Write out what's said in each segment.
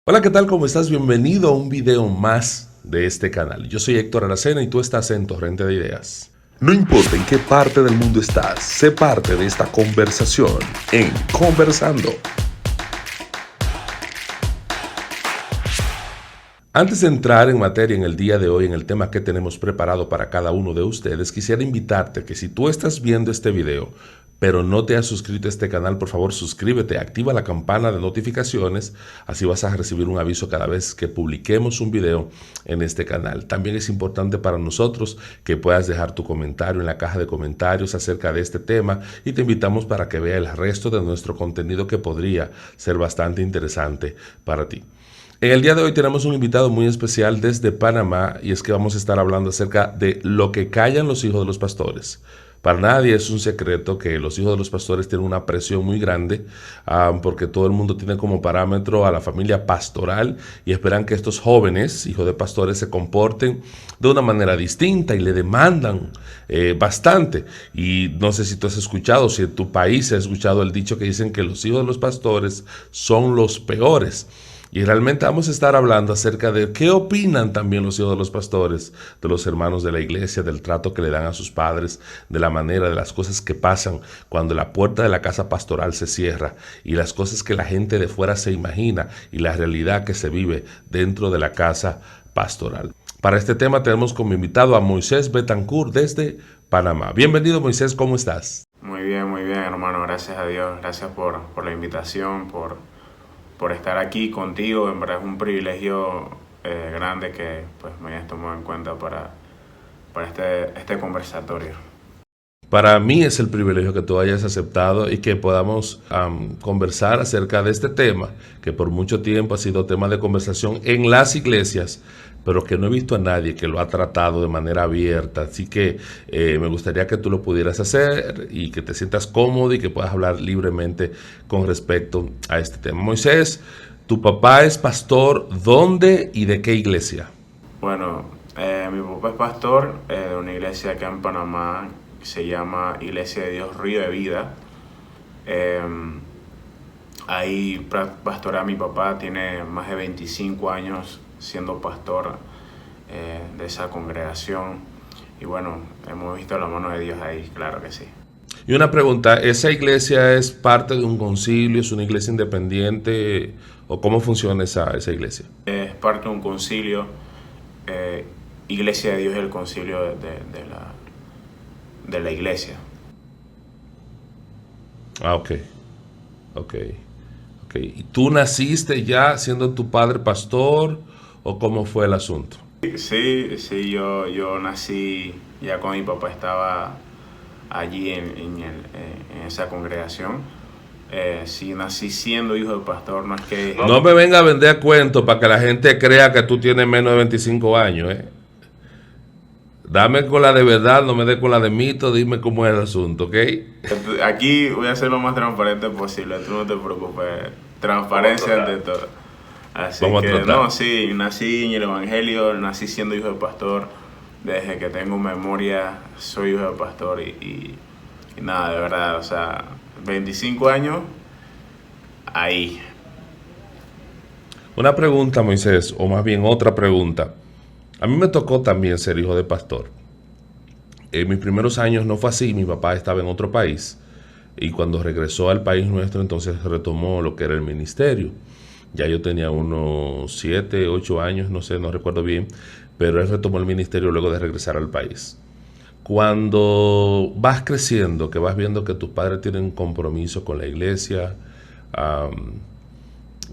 Hola, ¿qué tal? ¿Cómo estás? Bienvenido a un video más de este canal. Yo soy Héctor Aracena y tú estás en Torrente de Ideas. No importa en qué parte del mundo estás, sé parte de esta conversación en Conversando. Antes de entrar en materia en el día de hoy, en el tema que tenemos preparado para cada uno de ustedes, quisiera invitarte que si tú estás viendo este video, pero no te has suscrito a este canal, por favor suscríbete, activa la campana de notificaciones, así vas a recibir un aviso cada vez que publiquemos un video en este canal. También es importante para nosotros que puedas dejar tu comentario en la caja de comentarios acerca de este tema y te invitamos para que veas el resto de nuestro contenido que podría ser bastante interesante para ti. En el día de hoy tenemos un invitado muy especial desde Panamá y es que vamos a estar hablando acerca de lo que callan los hijos de los pastores. Para nadie es un secreto que los hijos de los pastores tienen una presión muy grande porque todo el mundo tiene como parámetro a la familia pastoral y esperan que estos jóvenes, hijos de pastores, se comporten de una manera distinta y le demandan bastante. Y no sé si tú has escuchado, si en tu país has escuchado el dicho que dicen que los hijos de los pastores son los peores. Y realmente vamos a estar hablando acerca de qué opinan también los hijos de los pastores, de los hermanos de la iglesia, del trato que le dan a sus padres, de la manera, de las cosas que pasan cuando la puerta de la casa pastoral se cierra y las cosas que la gente de fuera se imagina y la realidad que se vive dentro de la casa pastoral. Para este tema tenemos como invitado a Moisés Betancourt desde Panamá. Bienvenido, Moisés, ¿cómo estás? Muy bien, hermano. Gracias a Dios. Gracias por la invitación, por estar aquí contigo. En verdad es un privilegio grande que pues, me hayas tomado en cuenta para este conversatorio. Para mí es el privilegio que tú hayas aceptado y que podamos conversar acerca de este tema, que por mucho tiempo ha sido tema de conversación en las iglesias, pero que no he visto a nadie que lo ha tratado de manera abierta. Así que me gustaría que tú lo pudieras hacer y que te sientas cómodo y que puedas hablar libremente con respecto a este tema. Moisés, tu papá es pastor, ¿dónde y de qué iglesia? Bueno, mi papá es pastor de una iglesia acá en Panamá que se llama Iglesia de Dios Río de Vida. Eh, Ahí pastorea mi papá, tiene más de 25 años siendo pastor de esa congregación. Y bueno, hemos visto la mano de Dios ahí, claro que sí. Y una pregunta, ¿esa iglesia es parte de un concilio, es una iglesia independiente o cómo funciona esa iglesia? Es parte de un concilio, eh, Iglesia de Dios es el concilio de la iglesia. Ah, ok, ok, ok. ¿Y tú naciste ya siendo tu padre pastor o cómo fue el asunto? Sí, yo nací ya cuando mi papá estaba allí en esa congregación. Sí, nací siendo hijo de pastor, no es que... No me venga a vender cuentos para que la gente crea que tú tienes menos de 25 años, ¿eh? Dame con la de verdad, no me dé con la de mito, dime cómo es el asunto, ¿ok? Aquí voy a ser lo más transparente posible, tú no te preocupes. Transparencia ante todo. Así Vamos a que, tratar. no, sí, nací en el Evangelio, nací siendo hijo de pastor. Desde que tengo memoria, soy hijo de pastor y nada, de verdad, o sea, 25 años, ahí. Una pregunta, Moisés, o más bien otra pregunta. A mí me tocó también ser hijo de pastor. En mis primeros años no fue así, mi papá estaba en otro país y cuando regresó al país nuestro entonces retomó lo que era el ministerio. Ya yo tenía unos 7, 8 años, no sé, no recuerdo bien, pero él retomó el ministerio luego de regresar al país. Cuando vas creciendo, que vas viendo que tus padres tienen un compromiso con la iglesia, um,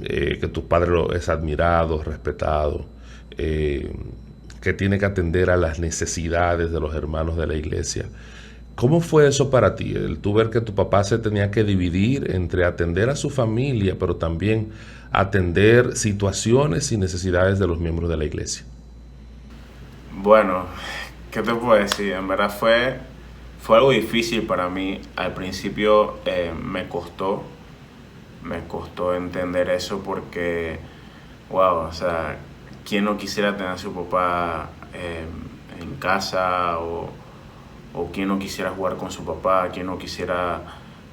que tu padre es admirado, respetado, eh, que tiene que atender a las necesidades de los hermanos de la iglesia. ¿Cómo fue eso para ti? El tú ver que tu papá se tenía que dividir entre atender a su familia, pero también atender situaciones y necesidades de los miembros de la iglesia. Bueno, ¿qué te puedo decir? En verdad fue algo difícil para mí. Al principio me costó entender eso porque, wow, o sea, ¿quién no quisiera tener a su papá en casa o quién no quisiera jugar con su papá, quién no quisiera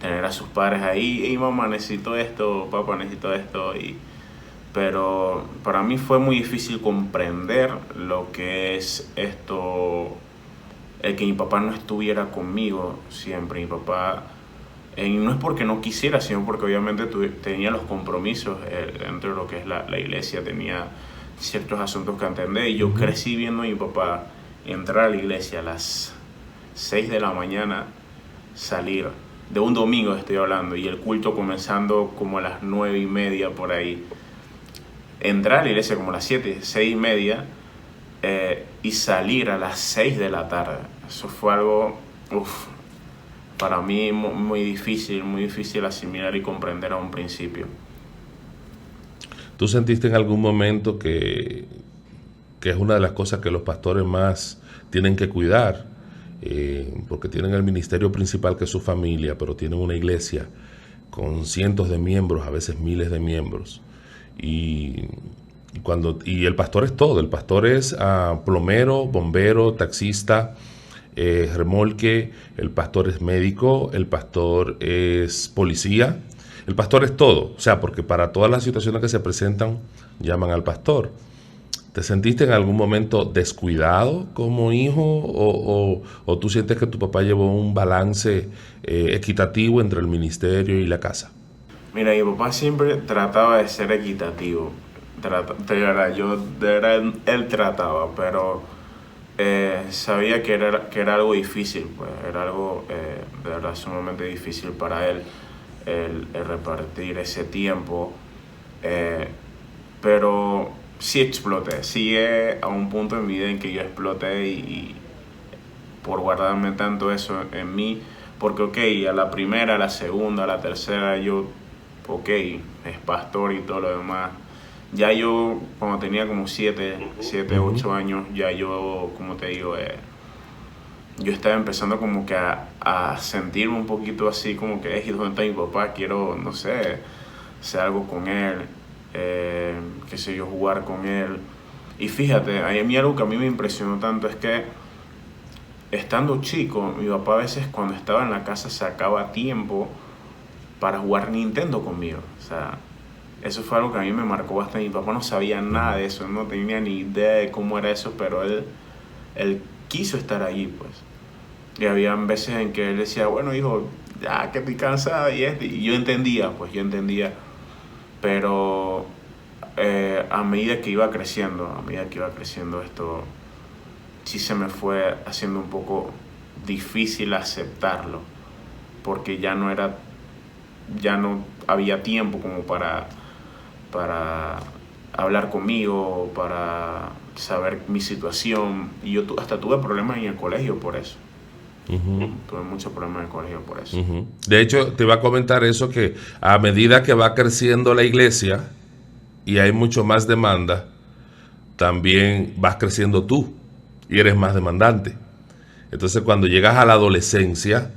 tener a sus padres ahí? Y mamá, necesito esto, papá, necesito esto. pero para mí fue muy difícil comprender lo que es esto, el que mi papá no estuviera conmigo siempre. Mi papá, no es porque no quisiera, sino porque obviamente tenía los compromisos dentro de lo que es la iglesia, tenía ciertos asuntos que atender, y yo crecí viendo a mi papá entrar a la iglesia a las 6 de la mañana, salir de un domingo estoy hablando, y el culto comenzando como a las 9:30 por ahí, entrar a la iglesia como a las 7, 6:30, y salir a las 6 de la tarde. Eso fue algo, para mí muy difícil asimilar y comprender a un principio. ¿Tú sentiste en algún momento que es una de las cosas que los pastores más tienen que cuidar? Porque tienen el ministerio principal, que es su familia, pero tienen una iglesia con cientos de miembros, a veces miles de miembros. Y el pastor es todo. El pastor es plomero, bombero, taxista, remolque. El pastor es médico. El pastor es policía. El pastor es todo. O sea, porque para todas las situaciones que se presentan, llaman al pastor. ¿Te sentiste en algún momento descuidado como hijo, o tú sientes que tu papá llevó un balance equitativo entre el ministerio y la casa? Mira, mi papá siempre trataba de ser equitativo. Él trataba, pero sabía que era algo difícil, pues era algo de verdad sumamente difícil para él el repartir ese tiempo, pero sí exploté, sigue a un punto en mi vida en que yo exploté, y por guardarme tanto eso en mí, porque ok, a la primera, a la segunda, a la tercera yo, ok, es pastor y todo lo demás. Ya yo, cuando tenía como 7, 8 años, ya yo, como te digo, yo estaba empezando como que a sentirme un poquito así, como que, ¿dónde está mi papá? Quiero, no sé, hacer algo con él, qué sé yo, jugar con él. Y fíjate, a mí algo que a mí me impresionó tanto es que, estando chico, mi papá a veces cuando estaba en la casa sacaba tiempo para jugar Nintendo conmigo. O sea, eso fue algo que a mí me marcó bastante. Mi papá no sabía nada de eso, no tenía ni idea de cómo era eso, pero él quiso estar allí, pues. Y había veces en que él decía, bueno, hijo, ya que estoy cansada, y yo entendía, pero a medida que iba creciendo esto, sí se me fue haciendo un poco difícil aceptarlo, porque ya no había tiempo como para hablar conmigo, para saber mi situación, y yo hasta tuve problemas en el colegio por eso. Tuve muchos problemas en el colegio por eso. De hecho, te iba a comentar eso, que a medida que va creciendo la iglesia y hay mucho más demanda, también vas creciendo tú y eres más demandante. Entonces, cuando llegas a la adolescencia,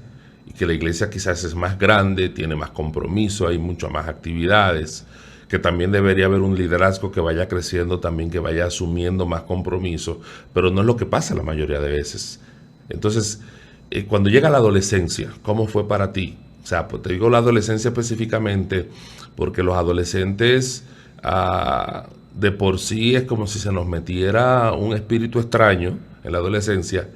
y que la iglesia quizás es más grande, tiene más compromiso, hay mucho más actividades, que también debería haber un liderazgo que vaya creciendo también, que vaya asumiendo más compromiso, pero no es lo que pasa la mayoría de veces. Entonces, cuando llega la adolescencia, ¿cómo fue para ti? O sea, pues te digo la adolescencia específicamente porque los adolescentes de por sí es como si se nos metiera un espíritu extraño en la adolescencia,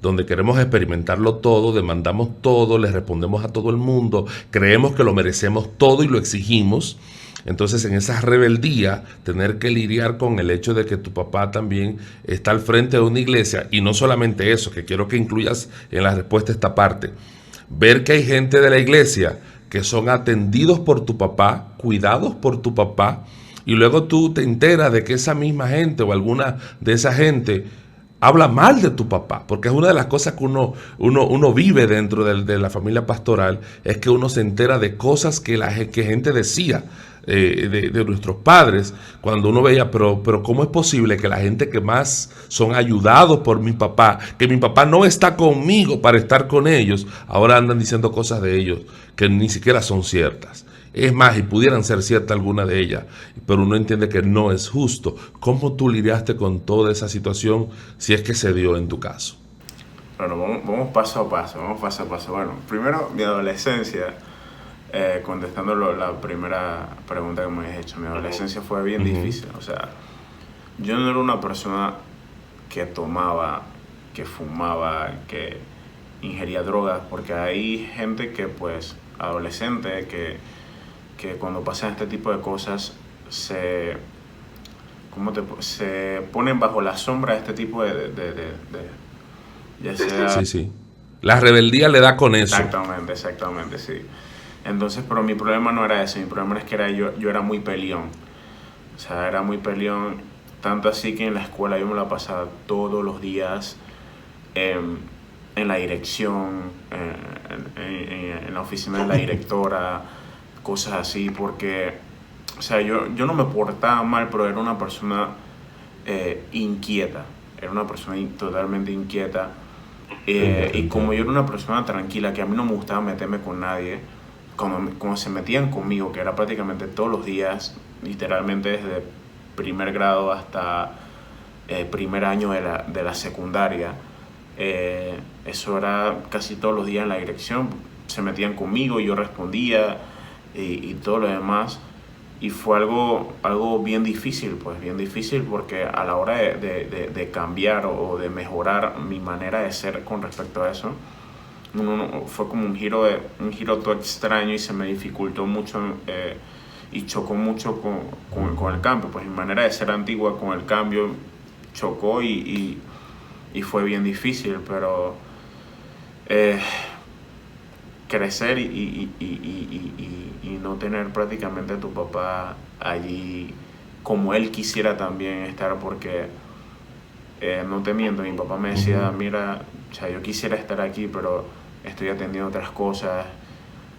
donde queremos experimentarlo todo, demandamos todo, le respondemos a todo el mundo, creemos que lo merecemos todo y lo exigimos. Entonces, en esa rebeldía, tener que lidiar con el hecho de que tu papá también está al frente de una iglesia, y no solamente eso, que quiero que incluyas en la respuesta esta parte, ver que hay gente de la iglesia que son atendidos por tu papá, cuidados por tu papá, y luego tú te enteras de que esa misma gente o alguna de esa gente habla mal de tu papá, porque es una de las cosas que uno vive dentro de la familia pastoral, es que uno se entera de cosas que gente decía de nuestros padres, cuando uno veía, pero ¿cómo es posible que la gente que más son ayudados por mi papá, que mi papá no está conmigo para estar con ellos, ahora andan diciendo cosas de ellos que ni siquiera son ciertas? Es más, y pudieran ser ciertas algunas de ellas, pero uno entiende que no es justo. ¿Cómo tú lidiaste con toda esa situación, si es que se dio en tu caso? Bueno, vamos paso a paso, Bueno, primero mi adolescencia, contestando la primera pregunta que me habías hecho, mi adolescencia fue bien difícil. O sea, yo no era una persona que tomaba, que fumaba, que ingería drogas, porque hay gente que pues, adolescente, que cuando pasan este tipo de cosas se, se ponen bajo la sombra de este tipo ya sea... Sí, sí. La rebeldía le da con eso. Exactamente, exactamente, sí. Entonces, pero mi problema no era ese, mi problema es que yo era muy peleón. O sea, era muy peleón, tanto así que en la escuela yo me la pasaba todos los días en la dirección, en la oficina de la directora, cosas así, porque, o sea, yo no me portaba mal, pero era una persona inquieta, era una persona totalmente inquieta. Y como yo era una persona tranquila, que a mí no me gustaba meterme con nadie, como se metían conmigo, que era prácticamente todos los días, literalmente desde primer grado hasta primer año de la secundaria, eso era casi todos los días en la dirección, se metían conmigo, yo respondía y todo lo demás. Y fue algo bien difícil, pues bien difícil, porque a la hora de cambiar o de mejorar mi manera de ser con respecto a eso, fue como un giro todo extraño y se me dificultó mucho y chocó mucho con el cambio. Pues mi manera de ser antigua con el cambio chocó y fue bien difícil, pero crecer y no tener prácticamente a tu papá allí como él quisiera también estar, porque no te miento, mi papá me decía, mira, o sea, yo quisiera estar aquí, pero estoy atendiendo otras cosas.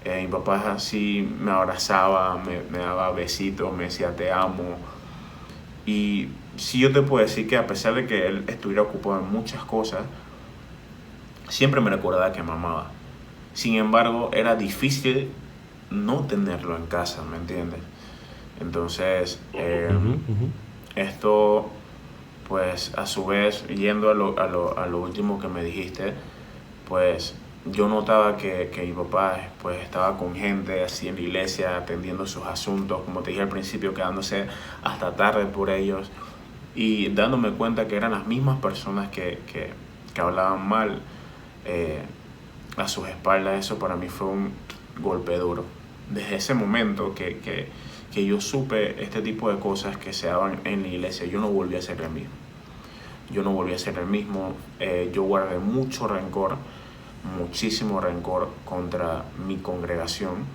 Mi papá así me abrazaba, me daba besitos, me decía te amo. Y sí, yo te puedo decir que a pesar de que él estuviera ocupado en muchas cosas, siempre me recordaba que me amaba. Sin embargo, era difícil no tenerlo en casa, ¿me entiendes? Entonces, esto, pues a su vez, yendo a lo último que me dijiste, pues yo notaba que mi papá pues estaba con gente así en la iglesia, atendiendo sus asuntos, como te dije al principio, quedándose hasta tarde por ellos y dándome cuenta que eran las mismas personas que hablaban mal a sus espaldas. Eso para mí fue un golpe duro. Desde ese momento que yo supe este tipo de cosas que se daban en la iglesia, yo no volví a ser el mismo. Yo no volví a ser el mismo. Yo guardé mucho rencor, muchísimo rencor contra mi congregación.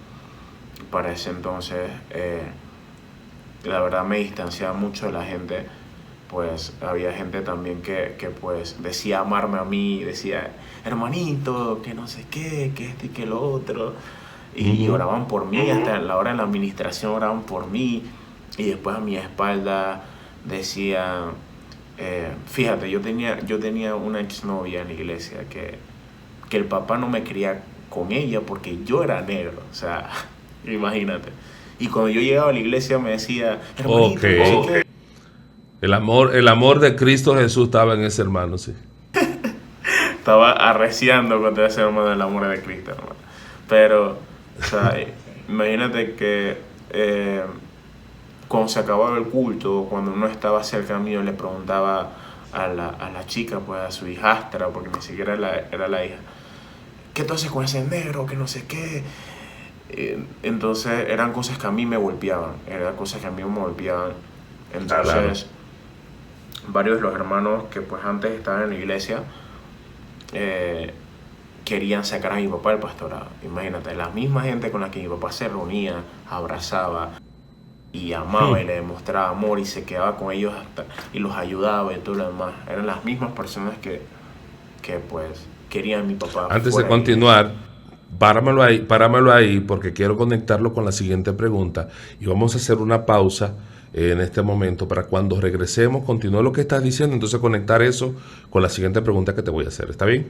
Para ese entonces, la verdad me distanciaba mucho de la gente. Pues había gente también que pues decía amarme a mí, decía hermanito, que no sé qué, que esto y que lo otro, y oraban por mí, hasta en la hora de la administración oraban por mí, y después a mi espalda decían, fíjate, yo tenía una exnovia en la iglesia que el papá no me quería con ella porque yo era negro, o sea, imagínate. Y cuando yo llegaba a la iglesia me decía, hermanito, no sé qué. El amor de Cristo Jesús estaba en ese hermano, sí. Estaba arreciando contra ese hermano del amor de Cristo, hermano. Pero, o sea, imagínate que cuando se acababa el culto, cuando uno estaba cerca mío, le preguntaba a la chica, pues a su hijastra, porque ni siquiera era la hija, ¿qué tú haces con ese negro? Que no sé qué. Entonces eran cosas que a mí me golpeaban, Entonces, varios de los hermanos que pues antes estaban en la iglesia querían sacar a mi papá del pastorado. Imagínate, la misma gente con la que mi papá se reunía, abrazaba y amaba y le demostraba amor y se quedaba con ellos hasta, y los ayudaba y todo lo demás. Eran las mismas personas que pues querían a mi papá. Antes de continuar, páramelo ahí porque quiero conectarlo con la siguiente pregunta y vamos a hacer una pausa en este momento para cuando regresemos continúe lo que estás diciendo, entonces conectar eso con la siguiente pregunta que te voy a hacer. ¿Está bien?